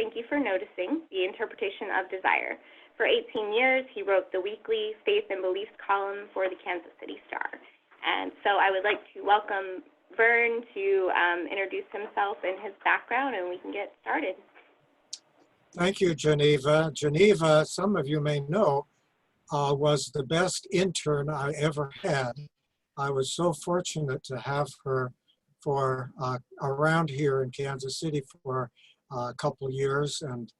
Thank you for noticing the interpretation of desire. For 18 years, he wrote the weekly Faith and Beliefs column for the Kansas City Star. And so I would like to welcome Vern to introduce himself and his background, and we can get started. Thank you, Geneva. Geneva, some of you may know, was the best intern I ever had. I was so fortunate to have her for around here in Kansas City for a couple of years, and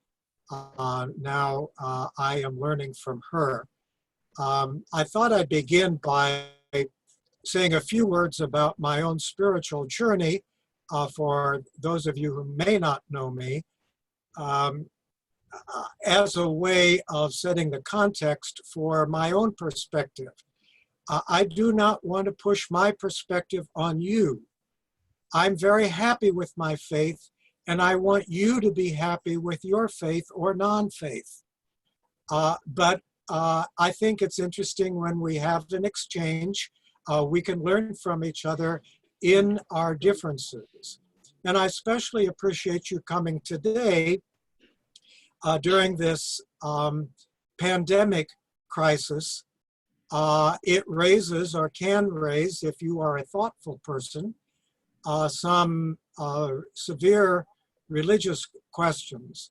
now I am learning from her. I thought I'd begin by saying a few words about my own spiritual journey for those of you who may not know me, as a way of setting the context for my own perspective. I do not want to push my perspective on you. I'm very happy with my faith, and I want you to be happy with your faith or non-faith. But I think it's interesting when we have an exchange, we can learn from each other in our differences. And I especially appreciate you coming today during this pandemic crisis. It raises, or can raise, if you are a thoughtful person, some severe religious questions.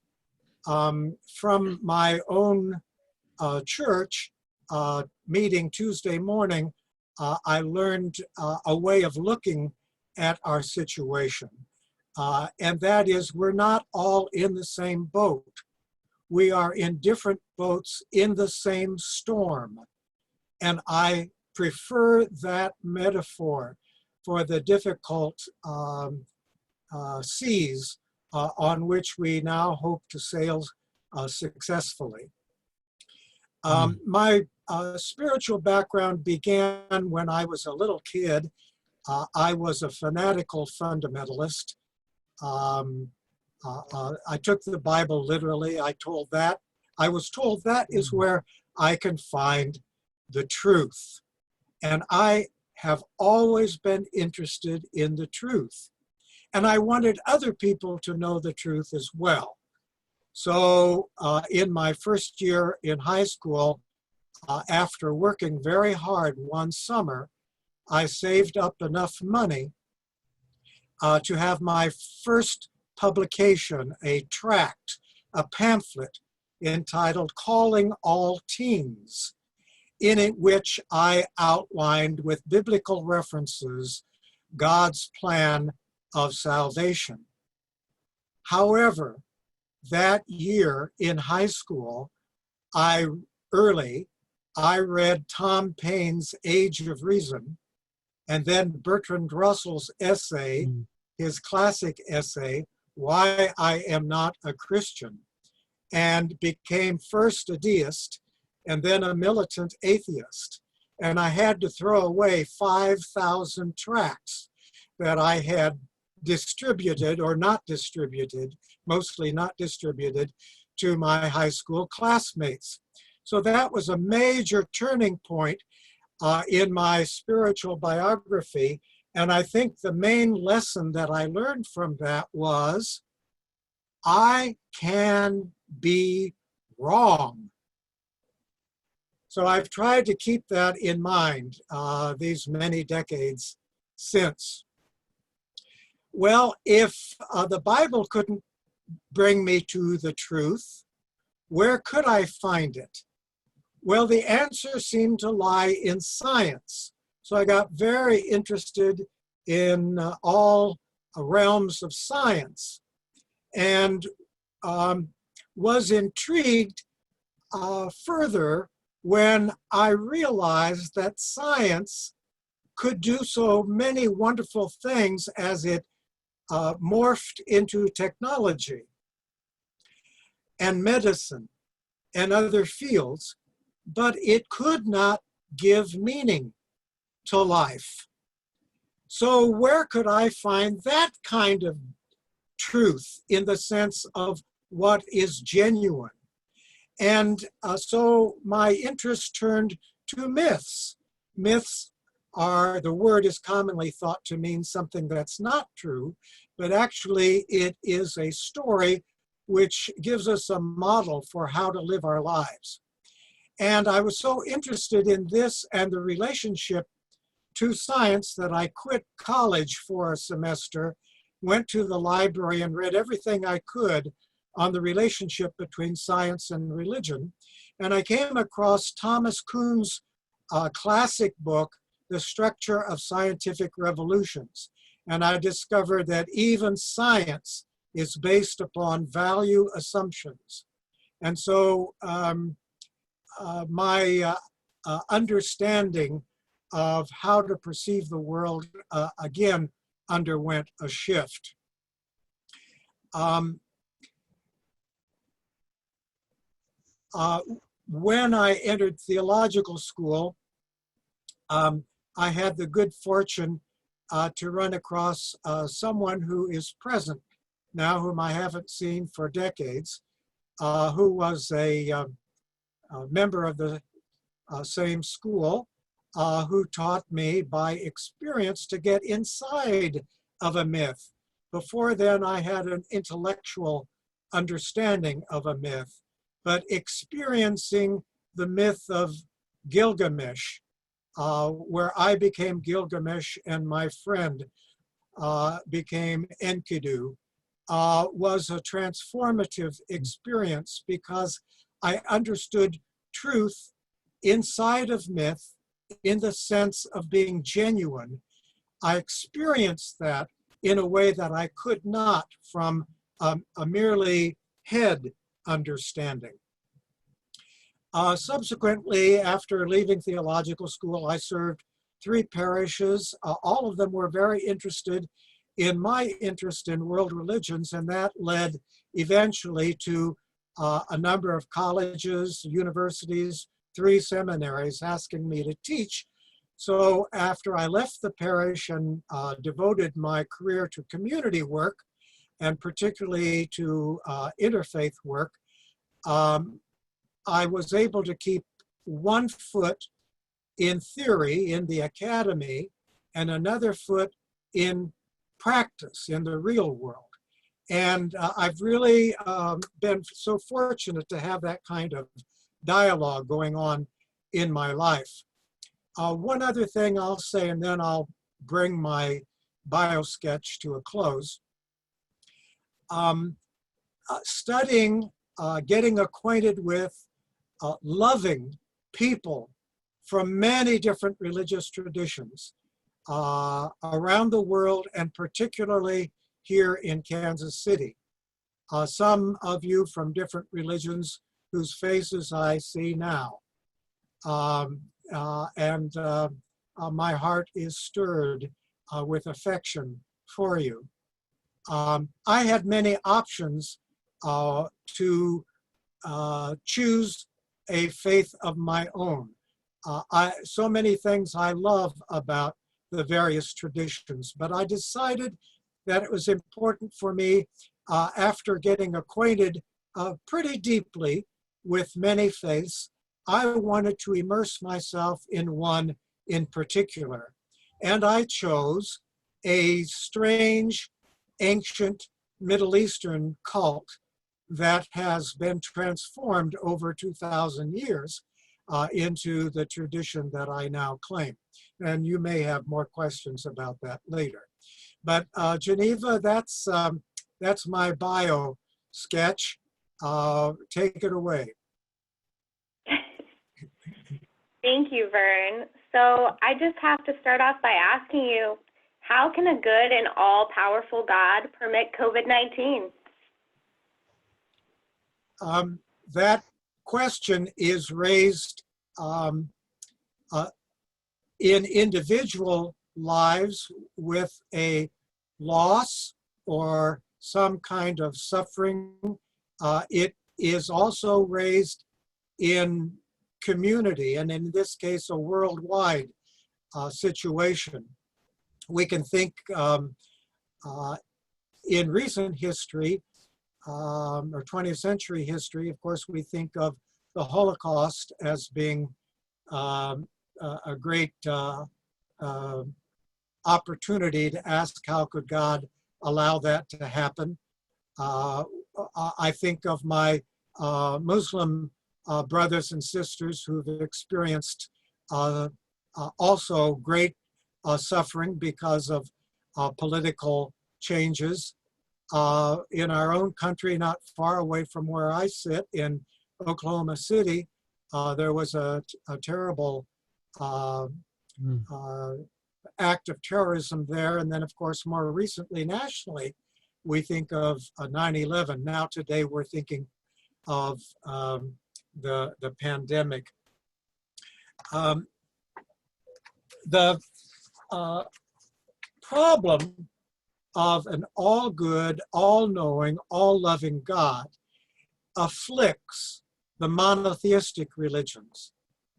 From my own church meeting Tuesday morning, I learned a way of looking at our situation. And that is, we're not all in the same boat. We are in different boats in the same storm. And I prefer that metaphor for the difficult seas on which we now hope to sail successfully. My spiritual background began when I was a little kid. I was a fanatical fundamentalist. I took the Bible literally. I was told that is where I can find the truth. And I have always been interested in the truth. And I wanted other people to know the truth as well. So in my first year in high school, after working very hard one summer, I saved up enough money to have my first publication, a tract, a pamphlet entitled Calling All Teens, in which I outlined with biblical references God's plan of salvation. However, that year in high school, I read Tom Paine's Age of Reason, and then Bertrand Russell's essay, his classic essay, Why I Am Not a Christian, and became first a deist and then a militant atheist. And I had to throw away 5,000 tracts that I had distributed or not distributed, mostly not distributed, to my high school classmates. So that was a major turning point in my spiritual biography. And I think the main lesson that I learned from that was, I can be wrong. So I've tried to keep that in mind these many decades since. Well, if the Bible couldn't bring me to the truth, where could I find it? Well, the answer seemed to lie in science. So I got very interested in all realms of science and was intrigued further when I realized that science could do so many wonderful things as it morphed into technology and medicine and other fields, but it could not give meaning to life. So where could I find that kind of truth in the sense of what is genuine? And so my interest turned to myths. Myths are, the word is commonly thought to mean something that's not true, but actually it is a story which gives us a model for how to live our lives. And I was so interested in this and the relationship to science that I quit college for a semester, went to the library and read everything I could on the relationship between science and religion. And I came across Thomas Kuhn's classic book, The Structure of Scientific Revolutions. And I discovered that even science is based upon value assumptions. And so my understanding of how to perceive the world again underwent a shift. When I entered theological school, I had the good fortune to run across someone who is present now, whom I haven't seen for decades, who was a member of the same school, who taught me by experience to get inside of a myth. Before then, I had an intellectual understanding of a myth, but experiencing the myth of Gilgamesh, where I became Gilgamesh and my friend became Enkidu, was a transformative experience because I understood truth inside of myth in the sense of being genuine. I experienced that in a way that I could not from a merely head understanding. Subsequently, after leaving theological school, I served 3 parishes. All of them were very interested in my interest in world religions, and that led eventually to a number of colleges, universities, 3 seminaries asking me to teach. So after I left the parish and devoted my career to community work, and particularly to interfaith work, I was able to keep one foot in theory in the academy and another foot in practice in the real world. And I've really been so fortunate to have that kind of dialogue going on in my life. One other thing I'll say, and then I'll bring my bio sketch to a close. Studying, getting acquainted with, loving people from many different religious traditions around the world, and particularly here in Kansas City. Some of you from different religions whose faces I see now. My heart is stirred with affection for you. I had many options to choose a faith of my own. So many things I love about the various traditions, but I decided that it was important for me, after getting acquainted pretty deeply with many faiths, I wanted to immerse myself in one in particular. And I chose a strange, ancient Middle Eastern cult that has been transformed over 2,000 years into the tradition that I now claim. And you may have more questions about that later. But Geneva, that's my bio sketch. Take it away. Thank you, Vern. So I just have to start off by asking you, how can a good and all-powerful God permit COVID-19? That question is raised in individual lives with a loss or some kind of suffering. It is also raised in community, and in this case, a worldwide situation. We can think in recent history, or 20th century history, of course, we think of the Holocaust as being a great opportunity to ask how could God allow that to happen. I think of my Muslim brothers and sisters who've experienced also great suffering because of political changes. In our own country, not far away from where I sit in Oklahoma City, there was a terrible act of terrorism there. And then, of course, more recently, nationally, we think of 9/11. Now, today, we're thinking of the pandemic. The problem of an all-good, all-knowing, all-loving God afflicts the monotheistic religions.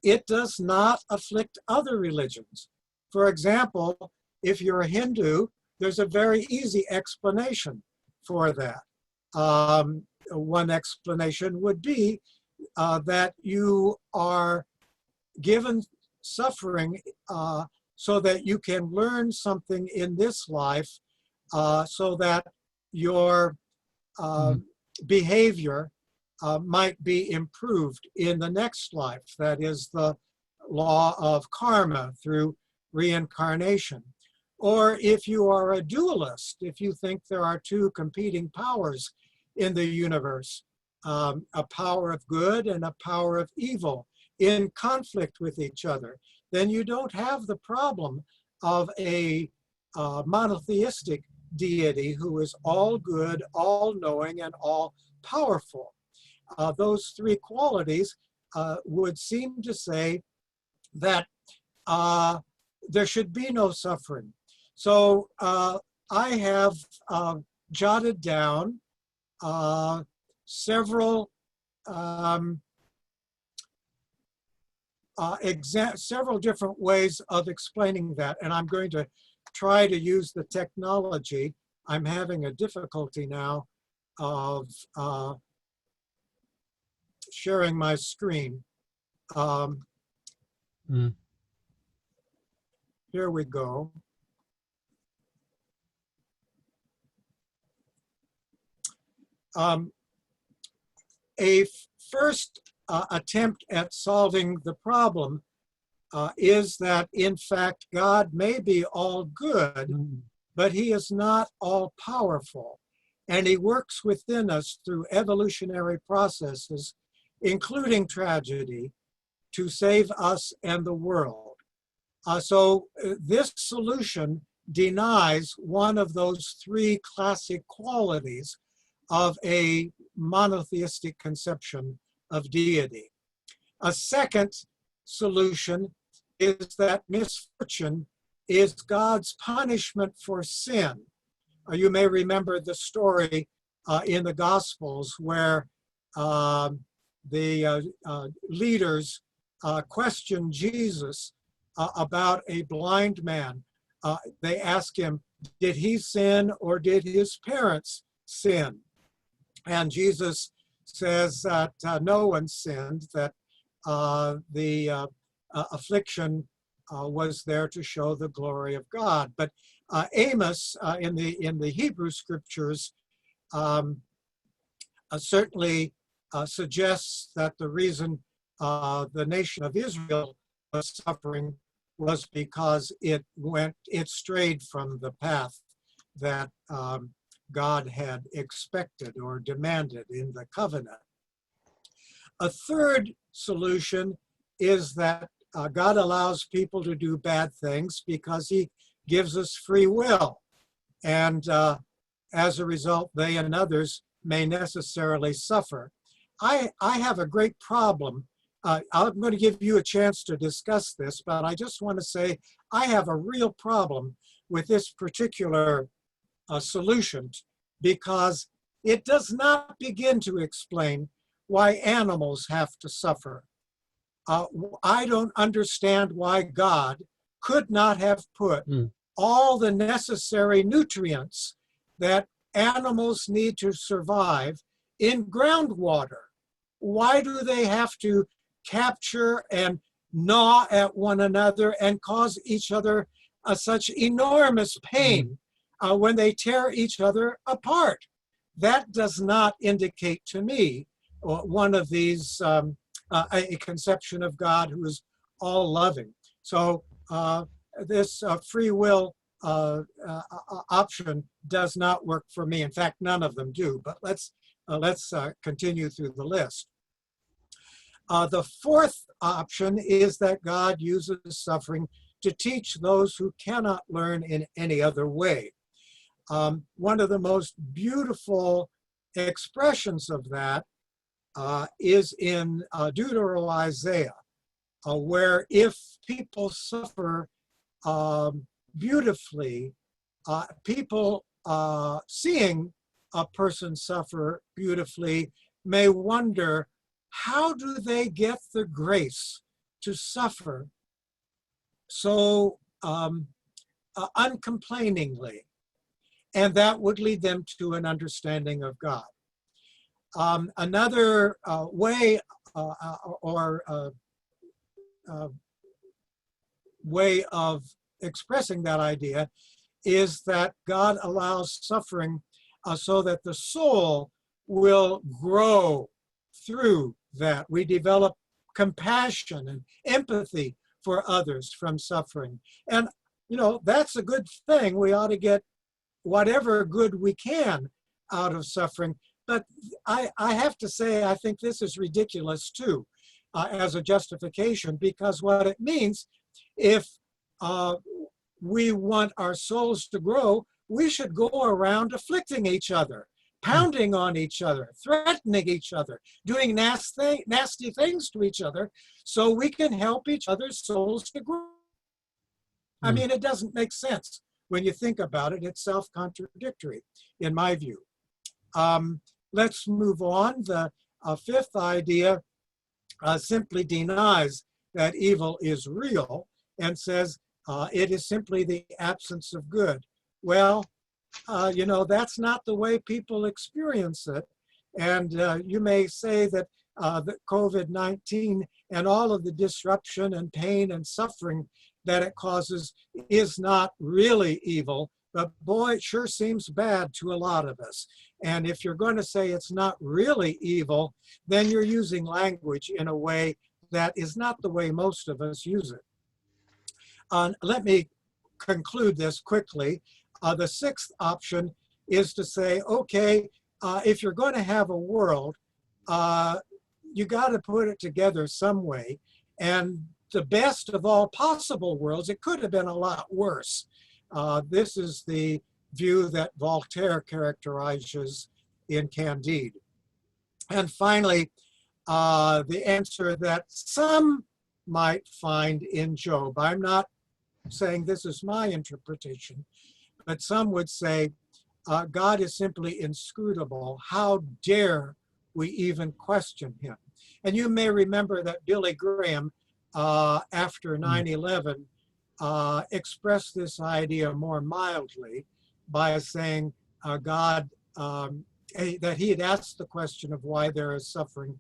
It does not afflict other religions. For example, if you're a Hindu, there's a very easy explanation for that. One explanation would be that you are given suffering so that you can learn something in this life, so that your behavior might be improved in the next life. That is the law of karma through reincarnation. Or if you are a dualist, if you think there are two competing powers in the universe, a power of good and a power of evil in conflict with each other, then you don't have the problem of a monotheistic deity who is all good, all knowing, and all powerful. Those three qualities would seem to say that there should be no suffering. So I have jotted down several several different ways of explaining that, and I'm going to try to use the technology. I'm having a difficulty now of sharing my screen. Here we go. A first attempt at solving the problem is that, in fact, God may be all good, but he is not all powerful. And he works within us through evolutionary processes, including tragedy, to save us and the world. So this solution denies one of those three classic qualities of a monotheistic conception of deity. A second solution is that misfortune is God's punishment for sin. You may remember the story in the Gospels where the leaders question Jesus about a blind man. They ask him, did he sin or did his parents sin? And Jesus says that no one sinned, that the affliction was there to show the glory of God. But Amos in the Hebrew scriptures certainly suggests that the reason the nation of Israel was suffering was because it strayed from the path that God had expected or demanded in the covenant. A third solution is that God allows people to do bad things because he gives us free will. And as a result, they and others may necessarily suffer. I have a great problem. I'm going to give you a chance to discuss this, but I just want to say I have a real problem with this particular solution, because it does not begin to explain why animals have to suffer. I don't understand why God could not have put all the necessary nutrients that animals need to survive in groundwater. Why do they have to capture and gnaw at one another and cause each other such enormous pain when they tear each other apart? that does not indicate to me one of these, a conception of God who is all loving. So this free will option does not work for me. In fact, none of them do, but let's continue through the list. The fourth option is that God uses suffering to teach those who cannot learn in any other way. One of the most beautiful expressions of that is in Deutero-Isaiah, where if people suffer beautifully, people seeing a person suffer beautifully may wonder, how do they get the grace to suffer so uncomplainingly? And that would lead them to an understanding of God. Another way way of expressing that idea is that God allows suffering so that the soul will grow through that. We develop compassion and empathy for others from suffering. And, you know, that's a good thing. We ought to get whatever good we can out of suffering. But I have to say, I think this is ridiculous too, as a justification, because what it means, if we want our souls to grow, we should go around afflicting each other, pounding on each other, threatening each other, doing nasty things to each other, so we can help each other's souls to grow. I mean, it doesn't make sense. When you think about it, it's self-contradictory, in my view. Let's move on. The fifth idea simply denies that evil is real and says it is simply the absence of good. Well, you know, that's not the way people experience it. And you may say that that COVID-19 and all of the disruption and pain and suffering that it causes is not really evil, but boy, it sure seems bad to a lot of us. And if you're going to say it's not really evil, then you're using language in a way that is not the way most of us use it. Let me conclude this quickly. The sixth option is to say, okay, if you're going to have a world, you got to put it together some way. And the best of all possible worlds, it could have been a lot worse. This is the view that Voltaire characterizes in Candide. And finally, the answer that some might find in Job. I'm not saying this is my interpretation, but some would say God is simply inscrutable. How dare we even question him? And you may remember that Billy Graham, after 9/11, expressed this idea more mildly by saying that he had asked the question of why there is suffering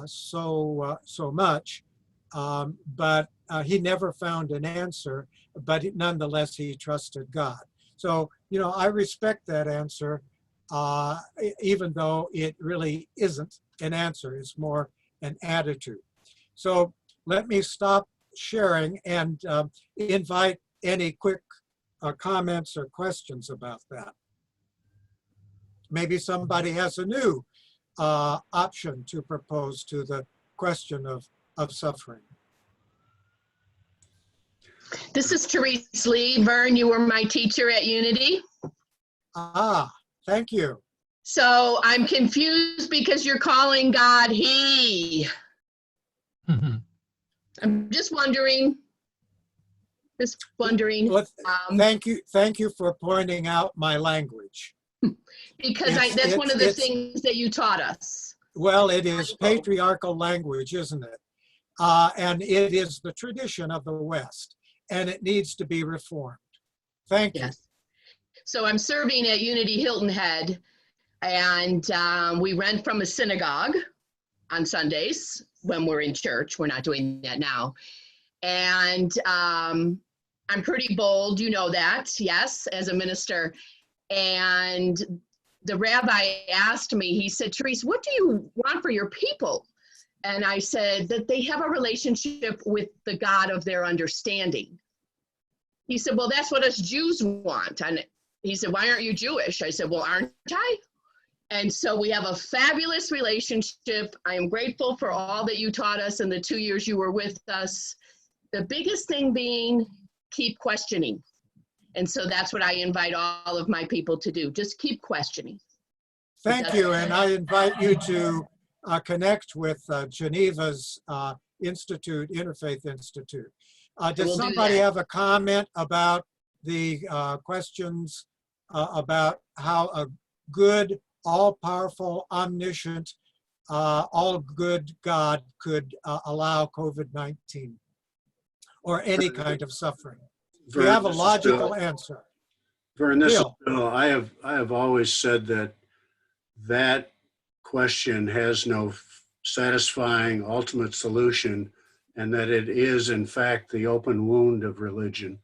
so much, but he never found an answer, but nonetheless he trusted God. So, you know, I respect that answer, even though it really isn't an answer, it's more an attitude. So let me stop sharing and invite any quick comments or questions about that. Maybe somebody has a new option to propose to the question of suffering. This is Therese Lee. Vern, you were my teacher at Unity. Ah, thank you. So I'm confused because you're calling God he. I'm just wondering. Well, thank you for pointing out my language. Because that's one of the things that you taught us. Well, it is patriarchal language, isn't it? And it is the tradition of the West, and it needs to be reformed. Thank you. Yes. So I'm serving at Unity Hilton Head, and we rent from a synagogue on Sundays when we're in church. We're not doing that now. And I'm pretty bold, you know that, yes, as a minister. And the rabbi asked me, he said, Therese, what do you want for your people? And I said that they have a relationship with the God of their understanding. He said, well, that's what us Jews want. And he said, why aren't you Jewish? I said, well, aren't I? And so we have a fabulous relationship. I am grateful for all that you taught us in the 2 years you were with us. The biggest thing being, keep questioning. And so that's what I invite all of my people to do. Just keep questioning. Thank you, and I invite you to connect with Geneva's Institute, Interfaith Institute. Does somebody have a comment about the questions about how a good, all-powerful, omniscient, all-good God could allow COVID-19 or any kind of suffering? Do you have a logical answer? Vern, this is Bill. Bill. I have always said that question has no satisfying ultimate solution, and that it is, in fact, the open wound of religion.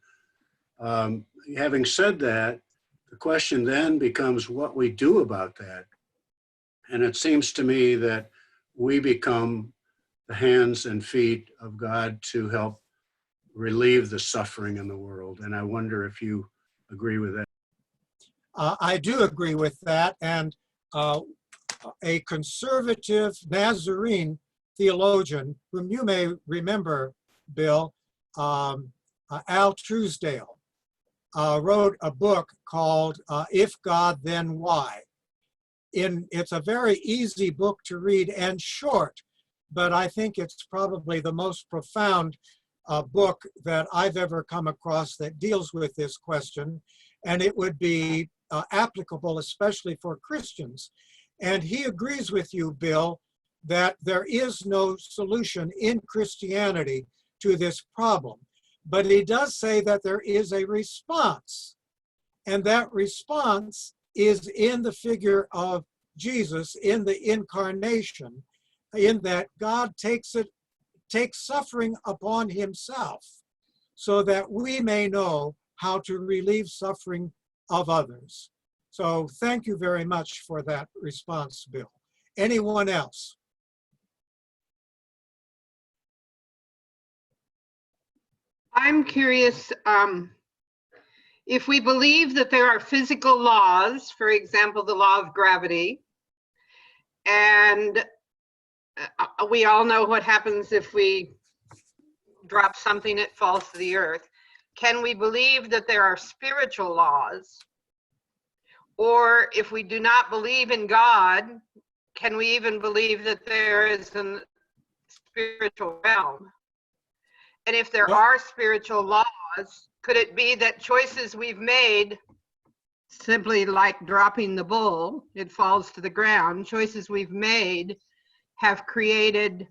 Having said that, the question then becomes what we do about that. And it seems to me that we become the hands and feet of God to help relieve the suffering in the world. And I wonder if you agree with that. I do agree with that. And a conservative Nazarene theologian, whom you may remember, Bill, Al Truesdale, wrote a book called If God, Then Why? It's a very easy book to read and short, but I think it's probably the most profound book that I've ever come across that deals with this question, and it would be applicable especially for Christians. And he agrees with you, Bill, that there is no solution in Christianity to this problem. But he does say that there is a response, and that response is in the figure of Jesus, in the incarnation, in that God takes suffering upon himself so that we may know how to relieve suffering of others. So thank you very much for that response, Bill. Anyone else? I'm curious, if we believe that there are physical laws, for example, the law of gravity, and we all know what happens if we drop something, it falls to the earth. Can we believe that there are spiritual laws? Or if we do not believe in God, can we even believe that there is a spiritual realm? And if there are spiritual laws, could it be that choices we've made, simply like dropping the bull, it falls to the ground, choices we've made have created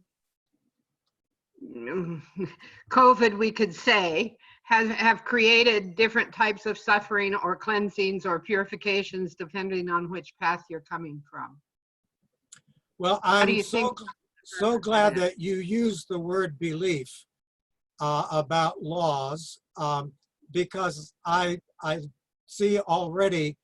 COVID, we could say, have created different types of suffering or cleansings or purifications depending on which path you're coming from? Well, I'm so glad that you used the word belief about laws, because I see already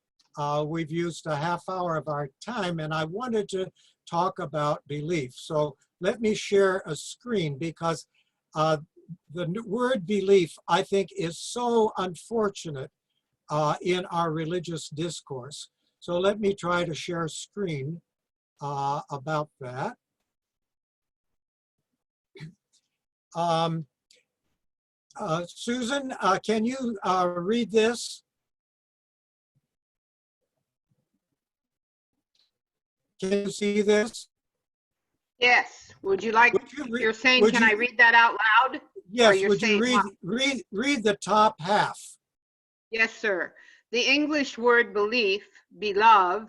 we've used a half hour of our time, and I wanted to talk about belief. So let me share a screen, because the word belief, I think, is so unfortunate in our religious discourse. So let me try to share a screen about that. Susan, can you read this? Can you see this? Yes. Would you like, you're saying, can I read that out loud? Yes, would you read the top half? Yes, sir. The English word belief, beloved,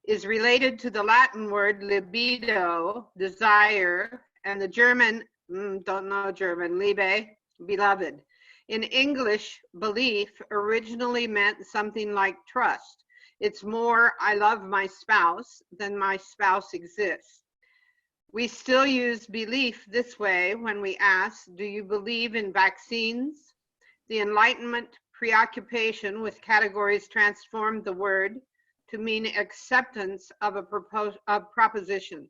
is related to the Latin word libido, desire, and the German, don't know German, Liebe, beloved. In English, belief originally meant something like trust. It's more, I love my spouse than my spouse exists. We still use belief this way when we ask, do you believe in vaccines? The Enlightenment preoccupation with categories transformed the word to mean acceptance of a proposition.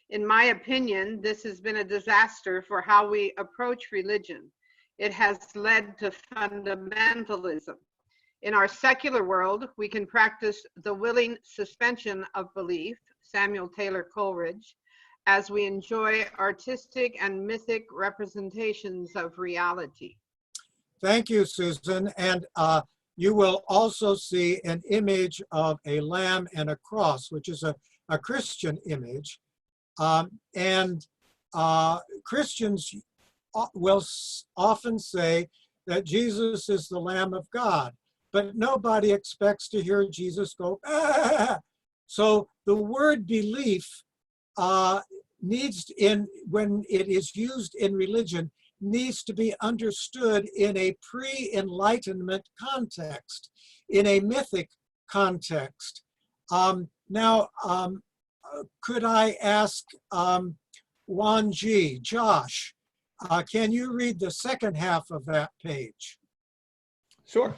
In my opinion, this has been a disaster for how we approach religion. It has led to fundamentalism. In our secular world, we can practice the willing suspension of belief, Samuel Taylor Coleridge, as we enjoy artistic and mythic representations of reality. Thank you, Susan. And you will also see an image of a lamb and a cross, which is a Christian image. Christians will often say that Jesus is the Lamb of God, but nobody expects to hear Jesus go, ah! So the word belief when it is used in religion, needs to be understood in a pre-Enlightenment context, in a mythic context. Could I ask Wan Ji, Josh, can you read the second half of that page? Sure.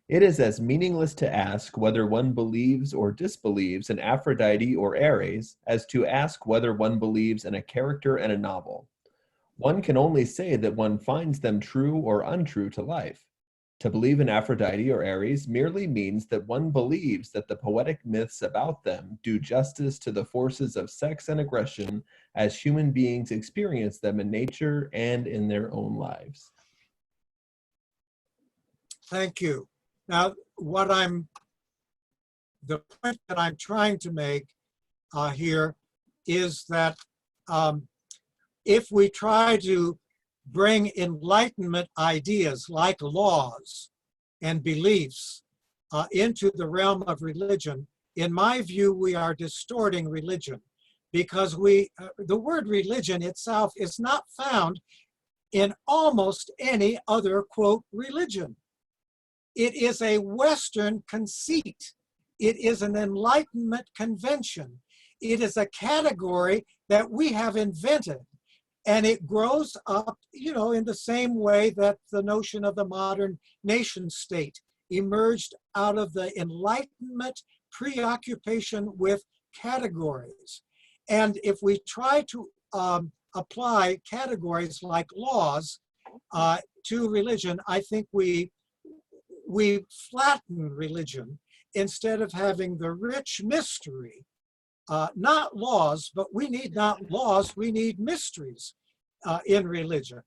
It is as meaningless to ask whether one believes or disbelieves in Aphrodite or Ares as to ask whether one believes in a character in a novel. One can only say that one finds them true or untrue to life. To believe in Aphrodite or Ares merely means that one believes that the poetic myths about them do justice to the forces of sex and aggression as human beings experience them in nature and in their own lives. Thank you. Now, the point that I'm trying to make here is that if we try to bring Enlightenment ideas like laws and beliefs into the realm of religion, in my view, we are distorting religion, because the word religion itself is not found in almost any other, quote, religion. It is a Western conceit. It is an Enlightenment convention. It is a category that we have invented. And it grows up, in the same way that the notion of the modern nation state emerged out of the Enlightenment preoccupation with categories. And if we try to apply categories like laws to religion, I think we flatten religion instead of having the rich mystery. Not laws, but we need not laws, we need mysteries in religion.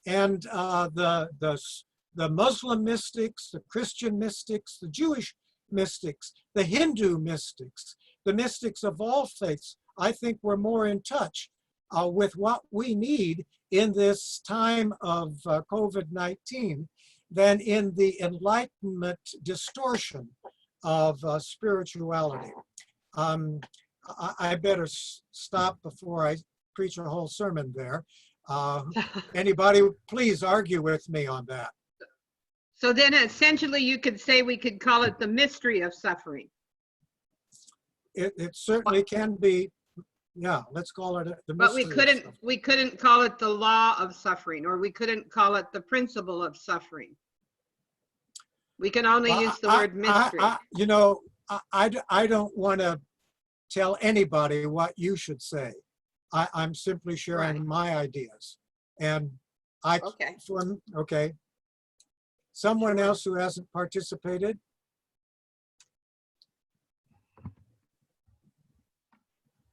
And the Muslim mystics, the Christian mystics, the Jewish mystics, the Hindu mystics, the mystics of all faiths, I think we're more in touch with what we need in this time of COVID-19 than in the Enlightenment distortion of spirituality. I better stop before I preach a whole sermon there. Anybody, please argue with me on that. So then essentially you could say we could call it the mystery of suffering. It certainly can be, yeah, let's call it the mystery. But we couldn't call it the law of suffering, or we couldn't call it the principle of suffering. We can only use the word mystery. I don't want to tell anybody what you should say. I'm simply sharing my ideas. And okay. Someone else who hasn't participated?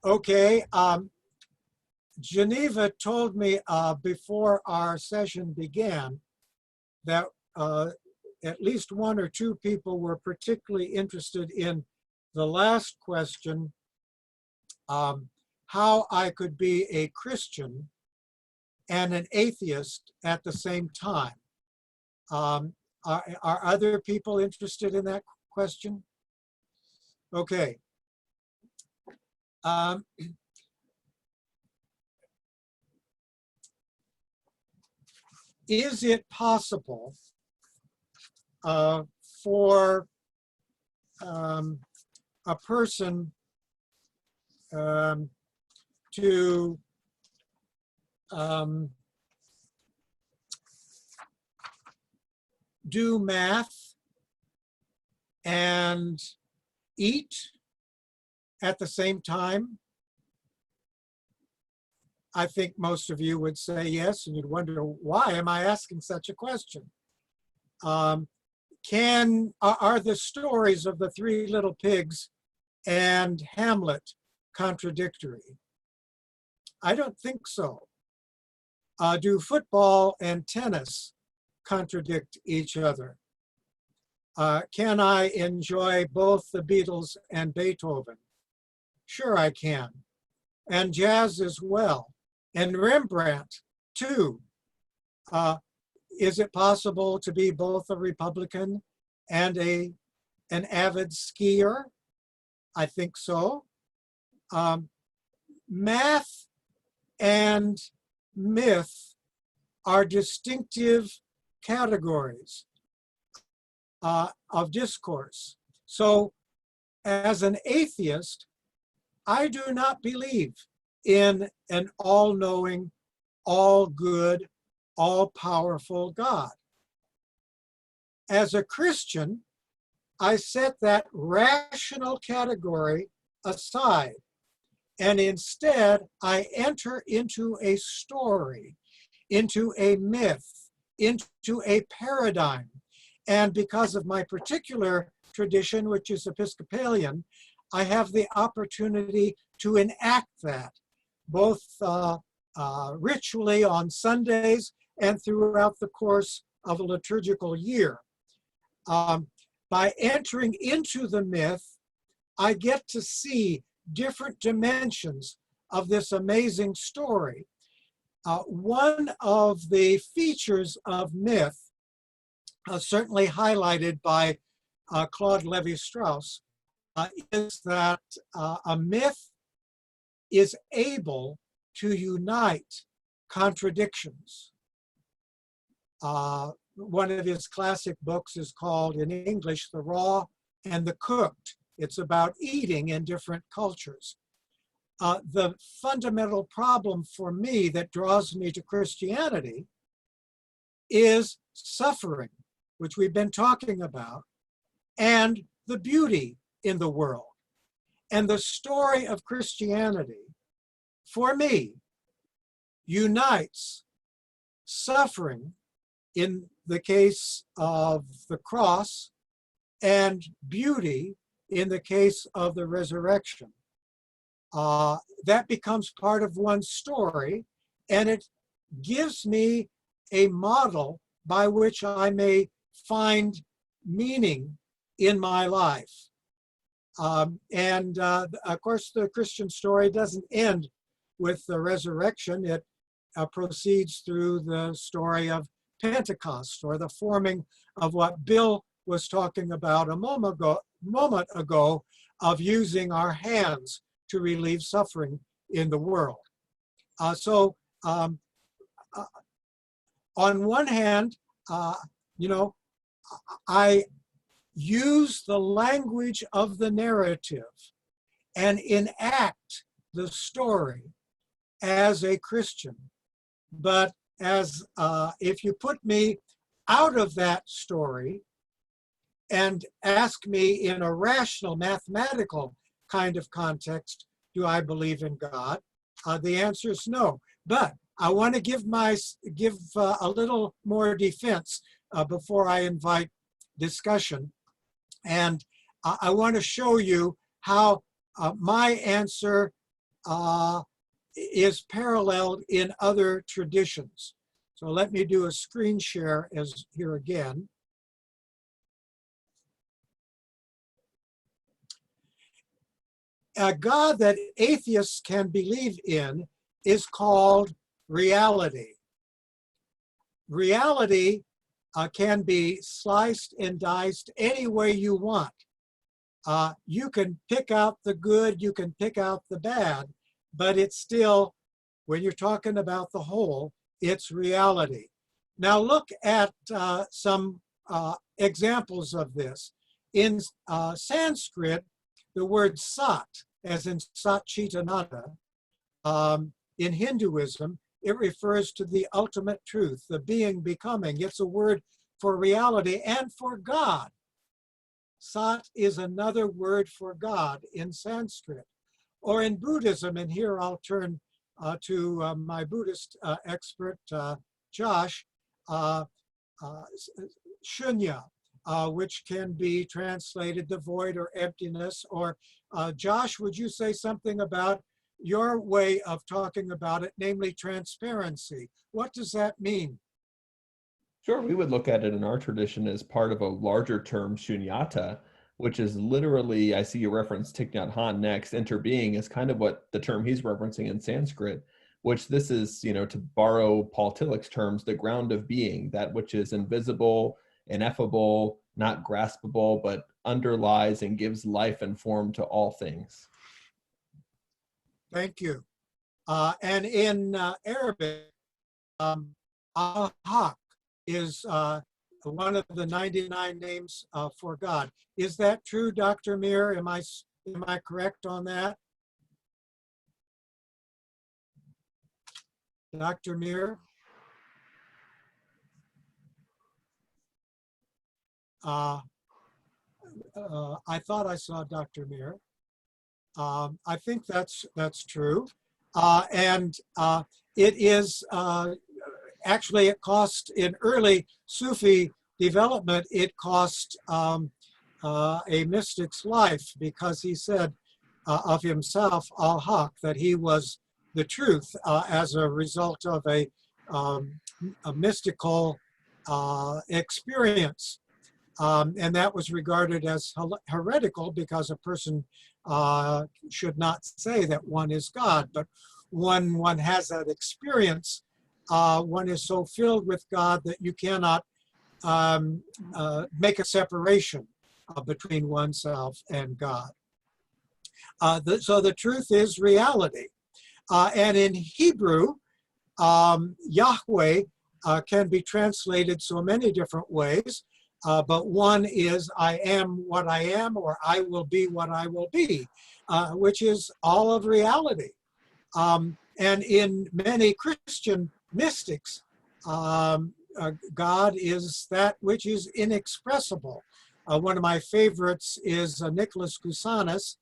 Okay, Geneva told me before our session began that at least one or two people were particularly interested in the last question, how I could be a Christian and an atheist at the same time. Are other people interested in that question? Okay. Is it possible for a person to do math and eat at the same time? I think most of you would say yes, and you'd wonder, why am I asking such a question? Are the stories of the Three Little Pigs and Hamlet contradictory? I don't think so. Do football and tennis contradict each other? Can I enjoy both the Beatles and Beethoven? Sure I can. And jazz as well. And Rembrandt too. Is it possible to be both a Republican and an avid skier? I think so. Math and myth are distinctive categories of discourse. So as an atheist, I do not believe in an all-knowing, all-good, all-powerful God. As a Christian, I set that rational category aside, and instead I enter into a story, into a myth, into a paradigm. And because of my particular tradition, which is Episcopalian, I have the opportunity to enact that, both ritually on Sundays and throughout the course of a liturgical year. By entering into the myth, I get to see different dimensions of this amazing story. One of the features of myth, certainly highlighted by Claude Lévi-Strauss, is that a myth is able to unite contradictions. One of his classic books is called, in English, The Raw and the Cooked. It's about eating in different cultures. The fundamental problem for me that draws me to Christianity is suffering, which we've been talking about, and the beauty in the world. And the story of Christianity, for me, unites suffering in the case of the cross and beauty in the case of the resurrection. That becomes part of one story, and it gives me a model by which I may find meaning in my life. Of course, the Christian story doesn't end with the resurrection. It proceeds through the story of Pentecost, or the forming of what Bill was talking about a moment ago, of using our hands to relieve suffering in the world. On one hand, I use the language of the narrative and enact the story as a Christian. But if you put me out of that story and ask me in a rational, mathematical kind of context, do I believe in God? The answer is no. But I want to give a little more defense before I invite discussion. And I want to show you how my answer is paralleled in other traditions. So let me do a screen share here again. A God that atheists can believe in is called reality. Reality can be sliced and diced any way you want. You can pick out the good, you can pick out the bad, but it's still, when you're talking about the whole, it's reality. Now look at some examples of this. In Sanskrit, the word sat, as in Satchitananda, in Hinduism, it refers to the ultimate truth, the being becoming. It's a word for reality and for God. Sat is another word for God in Sanskrit. Or in Buddhism, and here I'll turn to my Buddhist expert, Josh, shunya, which can be translated the void or emptiness. Or Josh, would you say something about your way of talking about it, namely transparency? What does that mean? Sure, we would look at it in our tradition as part of a larger term, shunyata, which is literally, I see you reference Thich Nhat Hanh next, interbeing is kind of what the term he's referencing in Sanskrit, which this is, to borrow Paul Tillich's terms, the ground of being, that which is invisible, ineffable, not graspable, but underlies and gives life and form to all things. Thank you. And in Arabic, Al-Haq is one of the 99 names for God. Is that true, Dr. Mir? Am I correct on that? Dr. Mir? I thought I saw Dr. Mir. I think that's true. And it is actually, it cost in early Sufi development, it cost a mystic's life, because he said of himself, al-haq, that he was the truth as a result of a mystical experience. And that was regarded as heretical, because a person should not say that one is God. But when one has that experience, one is so filled with God that you cannot make a separation between oneself and God. So the truth is reality. And in Hebrew, Yahweh can be translated so many different ways, but one is I am what I am, or I will be what I will be, which is all of reality. And in many Christian mystics, God is that which is inexpressible. One of my favorites is Nicholas Kusanis,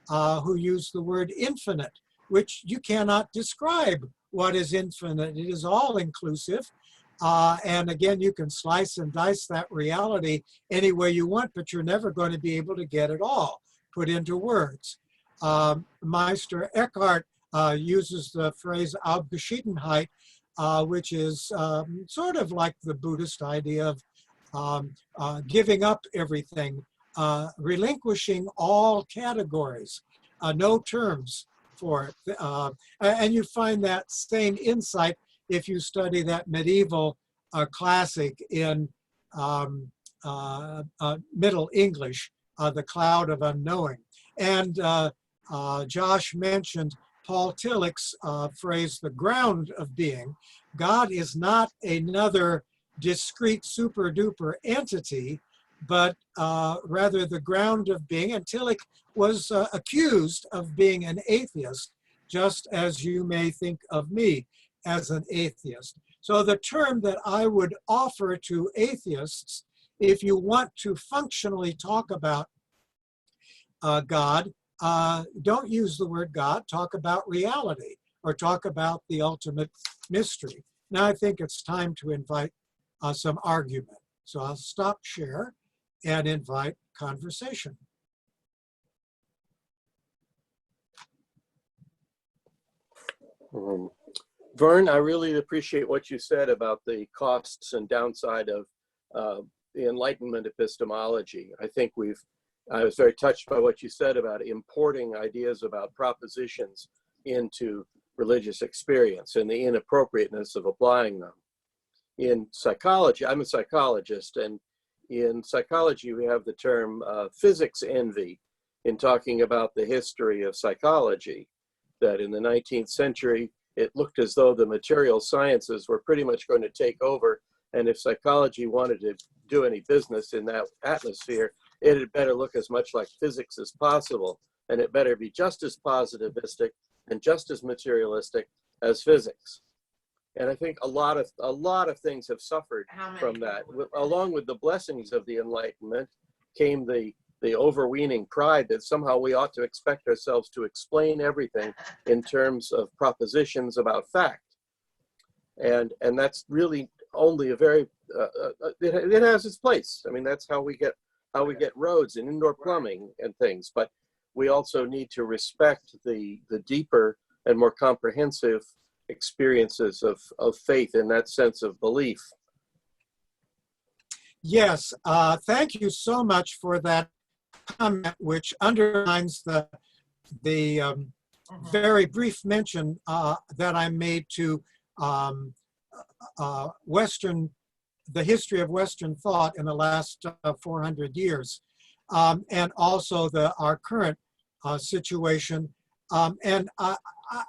who used the word infinite, which you cannot describe what is infinite. It is all inclusive. And again, you can slice and dice that reality any way you want, but you're never going to be able to get it all put into words. Meister Eckhart uses the phrase Abgeschiedenheit, which is sort of like the Buddhist idea of giving up everything, relinquishing all categories, no terms for it. And you find that same insight if you study that medieval classic in Middle English, The Cloud of Unknowing. And Josh mentioned Paul Tillich's phrase, the ground of being. God is not another discrete super duper entity, but rather the ground of being. And Tillich was accused of being an atheist, just as you may think of me as an atheist. So the term that I would offer to atheists, if you want to functionally talk about God, don't use the word God, talk about reality, or talk about the ultimate mystery. Now I think it's time to invite some argument. So I'll stop share and invite conversation. Vern, I really appreciate what you said about the costs and downside of the Enlightenment epistemology. I was very touched by what you said about importing ideas about propositions into religious experience and the inappropriateness of applying them. In psychology, I'm a psychologist, and in psychology we have the term physics envy in talking about the history of psychology, that in the 19th century it looked as though the material sciences were pretty much going to take over, and if psychology wanted to do any business in that atmosphere, it had better look as much like physics as possible, and it better be just as positivistic and just as materialistic as physics. And I think a lot of things have suffered from that. Along with the blessings of the Enlightenment came the the overweening pride that somehow we ought to expect ourselves to explain everything in terms of propositions about fact. And that's really only a very, it has its place. I mean, that's how we get roads and indoor plumbing and things. But we also need to respect the deeper and more comprehensive experiences of faith in that sense of belief. Yes, thank you so much for that comment, which underlines the very brief mention that I made to the history of Western thought in the last 400 years, and also our current situation. And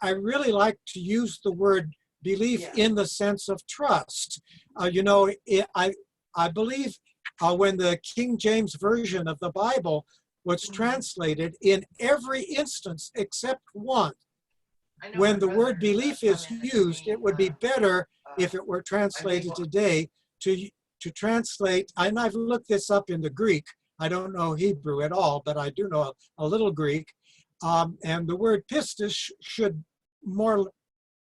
I really like to use the word belief in the sense of trust. I believe when the King James Version of the Bible was translated, in every instance except one, when the word belief is used, it would be better if it were translated today to translate, and I've looked this up in the Greek. I don't know Hebrew at all, but I do know a little Greek. And the word pistis should more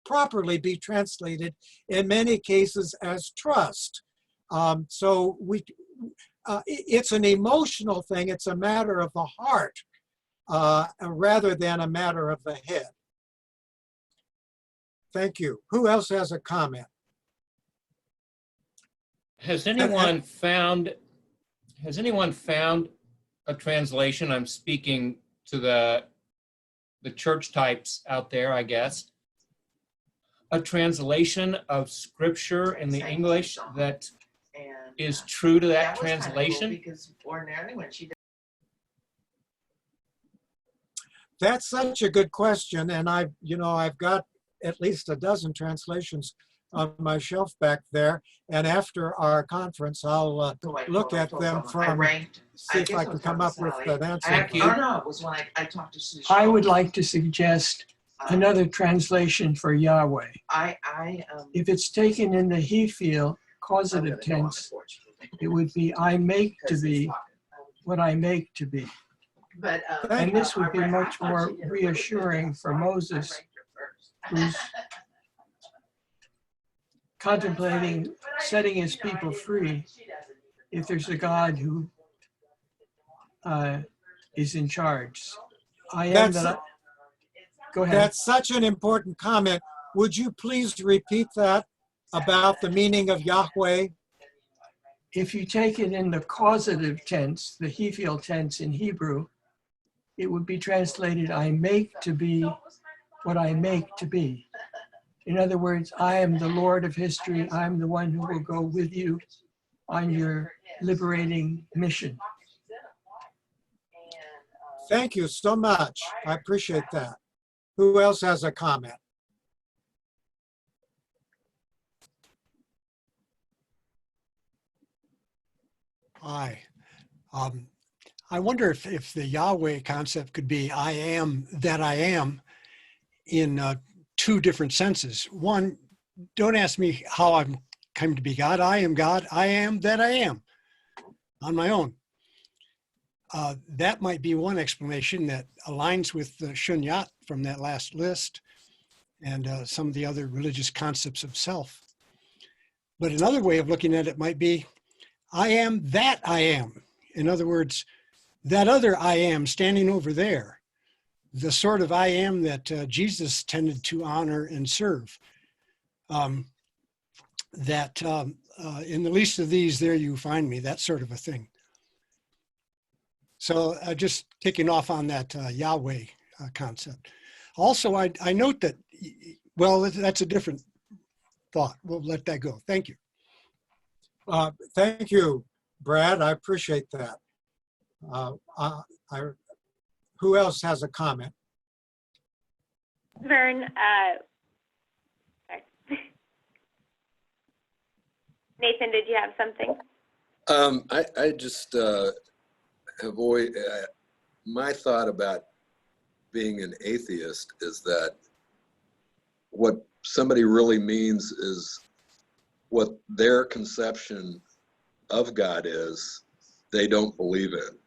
properly be translated in many cases as trust. So it's an emotional thing. It's a matter of the heart rather than a matter of the head. Thank you. Who else has a comment? Has anyone found a translation? I'm speaking to the church types out there, I guess. A translation of scripture in the English that is true to that translation? Because ordinarily when she That's such a good question, and I've got at least a dozen translations on my shelf back there. And after our conference, I'll look at them see if I can come up with an answer. Thank you. No, it was when I talked to Susan. I would like to suggest another translation for Yahweh. If it's taken in the he feel causative tense, it would be I make to be what I make to be. And this would be much more reassuring for Moses, who's contemplating setting his people free if there's a God who is in charge. Go ahead. That's such an important comment. Would you please repeat that about the meaning of Yahweh? If you take it in the causative tense, the he feel tense in Hebrew, it would be translated, I make to be what I make to be. In other words, I am the Lord of history. I'm the one who will go with you on your liberating mission. Thank you so much. I appreciate that. Who else has a comment? Hi. I wonder if the Yahweh concept could be I am that I am in two different senses. One, don't ask me how I'm come to be God. I am God. I am that I am on my own. That might be one explanation that aligns with the Shunyat from that last list and some of the other religious concepts of self. But another way of looking at it might be I am that I am. In other words, that other I am standing over there, the sort of I am that Jesus tended to honor and serve. In the least of these, there you find me, that sort of a thing. So just taking off on that Yahweh concept. Also, I note that, well, that's a different thought. We'll let that go. Thank you. Thank you, Brad. I appreciate that. Who else has a comment? Vern, sorry. Nathan, did you have something? I just have always, my thought about being an atheist is that what somebody really means is what their conception of God is, they don't believe in.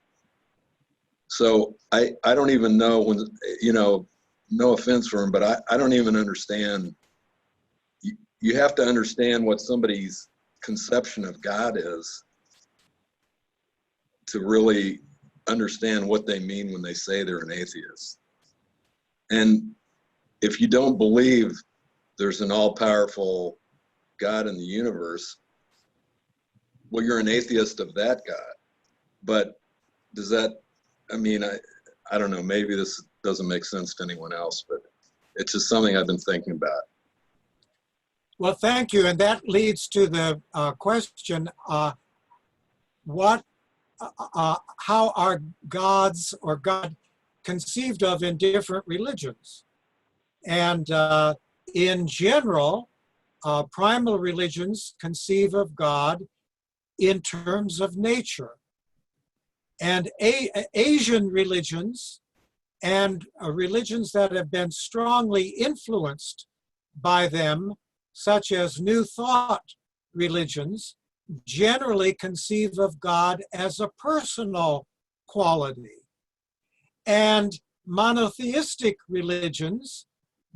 So I don't even know when, you know, no offense for him, but I don't even understand. You have to understand what somebody's conception of God is to really understand what they mean when they say they're an atheist. And if you don't believe there's an all-powerful God in the universe, well, you're an atheist of that God. But does that, I mean, I don't know, maybe this doesn't make sense to anyone else, but it's just something I've been thinking about. Well, thank you. And that leads to the question, how are gods or God conceived of in different religions? And in general, primal religions conceive of God in terms of nature. And Asian religions and religions that have been strongly influenced by them, such as New Thought religions, generally conceive of God as a personal quality. And monotheistic religions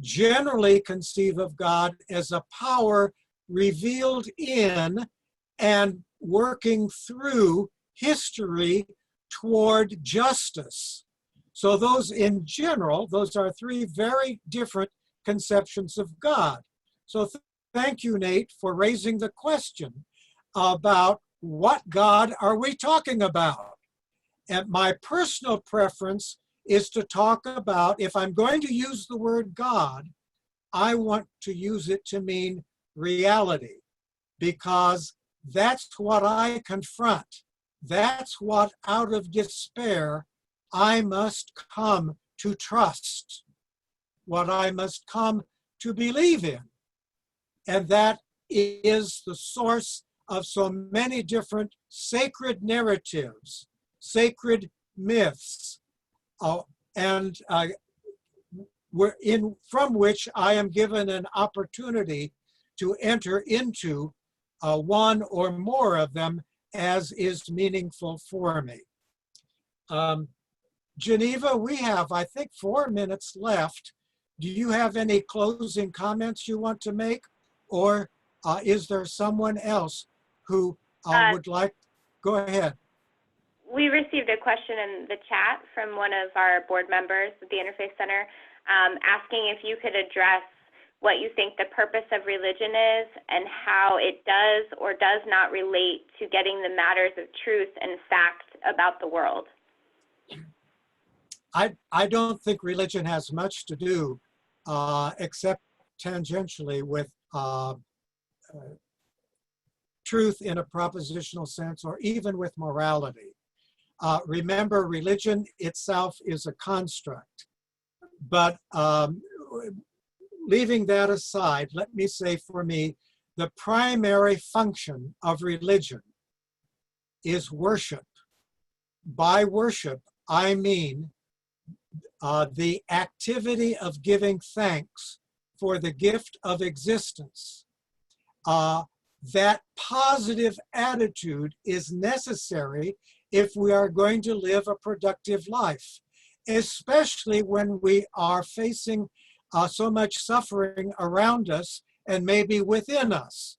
generally conceive of God as a power revealed in and working through history toward justice. So those in general, those are three very different conceptions of God. So thank you, Nate, for raising the question about what God are we talking about? And my personal preference is to talk about, if I'm going to use the word God, I want to use it to mean reality, because that's what I confront. That's what, out of despair, I must come to trust, what I must come to believe in. And that is the source of so many different sacred narratives, sacred myths, from which I am given an opportunity to enter into one or more of them as is meaningful for me. Geneva, we have, I think, 4 minutes left. Do you have any closing comments you want to make? Or is there someone else who would like, go ahead. We received a question in the chat from one of our board members at the Interfaith Center, asking if you could address what you think the purpose of religion is and how it does or does not relate to getting the matters of truth and fact about the world. I don't think religion has much to do, except tangentially, with truth in a propositional sense, or even with morality. Remember, religion itself is a construct. But leaving that aside, let me say for me, the primary function of religion is worship. By worship, I mean the activity of giving thanks for the gift of existence. That positive attitude is necessary if we are going to live a productive life, especially when we are facing so much suffering around us and maybe within us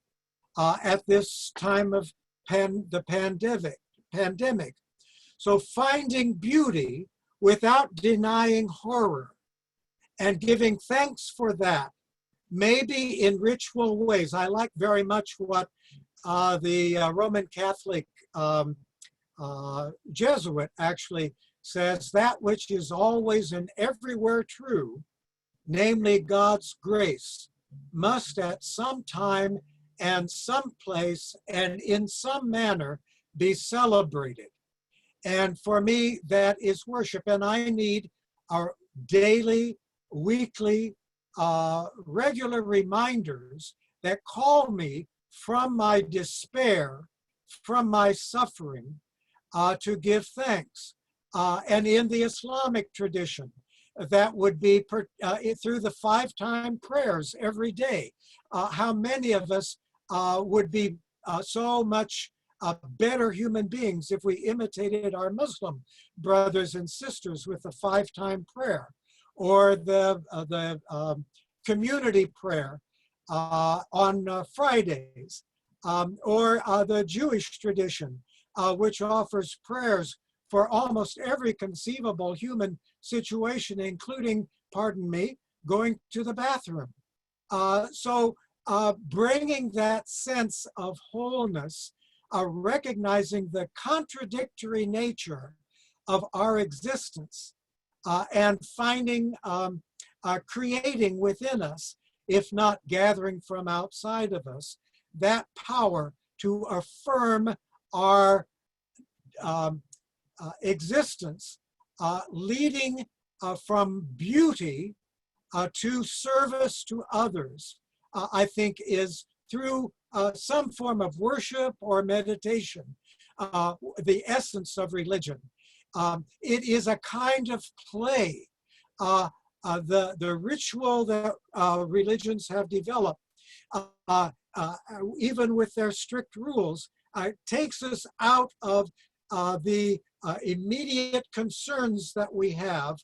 at this time of the pandemic. So finding beauty without denying horror and giving thanks for that, maybe in ritual ways. I like very much what the Roman Catholic Jesuit actually says, that which is always and everywhere true, namely God's grace, must at some time and some place and in some manner be celebrated. And for me, that is worship. And I need our daily, weekly, regular reminders that call me from my despair, from my suffering, to give thanks. And in the Islamic tradition, that would be through the 5-time prayers every day. How many of us would be so much better human beings if we imitated our Muslim brothers and sisters with the 5-time prayer, or the community prayer on Fridays, or the Jewish tradition, which offers prayers for almost every conceivable human situation, including, pardon me, going to the bathroom. So bringing that sense of wholeness, recognizing the contradictory nature of our existence, and finding, creating within us, if not gathering from outside of us, that power to affirm our existence, leading from beauty to service to others, I think is through some form of worship or meditation, the essence of religion. It is a kind of play. The ritual that religions have developed, even with their strict rules, takes us out of the immediate concerns that we have,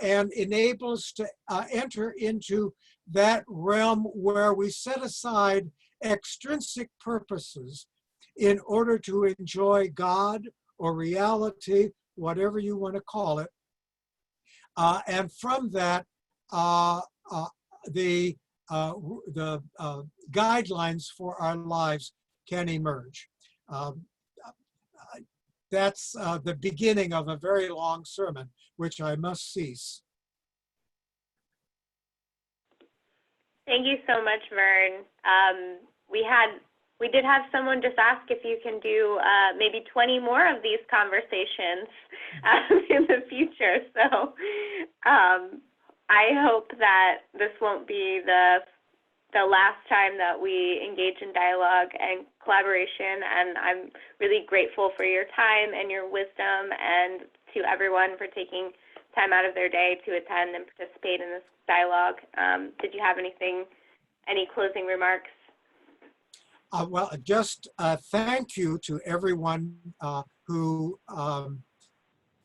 and enables us to enter into that realm where we set aside extrinsic purposes in order to enjoy God or reality, whatever you want to call it. And from that, the guidelines for our lives can emerge. That's the beginning of a very long sermon, which I must cease. Thank you so much, Vern. We did have someone just ask if you can do maybe 20 more of these conversations in the future. So I hope that this won't be the last time that we engage in dialogue and collaboration. And I'm really grateful for your time and your wisdom, and to everyone for taking time out of their day to attend and participate in this dialogue. Did you have any closing remarks? Well, just thank you to everyone who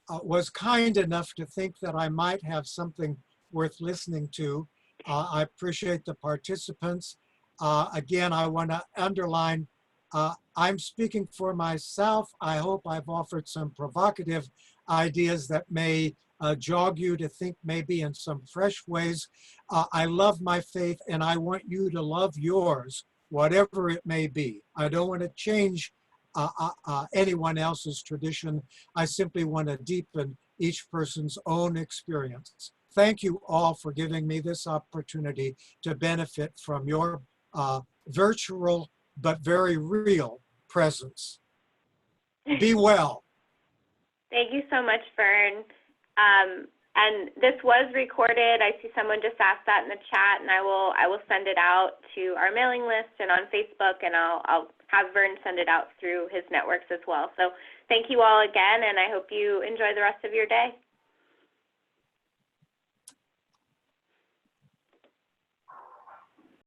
was kind enough to think that I might have something worth listening to. I appreciate the participants. Again, I want to underline, I'm speaking for myself. I hope I've offered some provocative ideas that may jog you to think maybe in some fresh ways. I love my faith, and I want you to love yours, whatever it may be. I don't want to change anyone else's tradition. I simply want to deepen each person's own experience. Thank you all for giving me this opportunity to benefit from your virtual but very real presence. Be well. Thank you so much, Vern. And this was recorded. I see someone just asked that in the chat, and I will send it out to our mailing list and on Facebook, and I'll have Vern send it out through his networks as well. So thank you all again, and I hope you enjoy the rest of your day.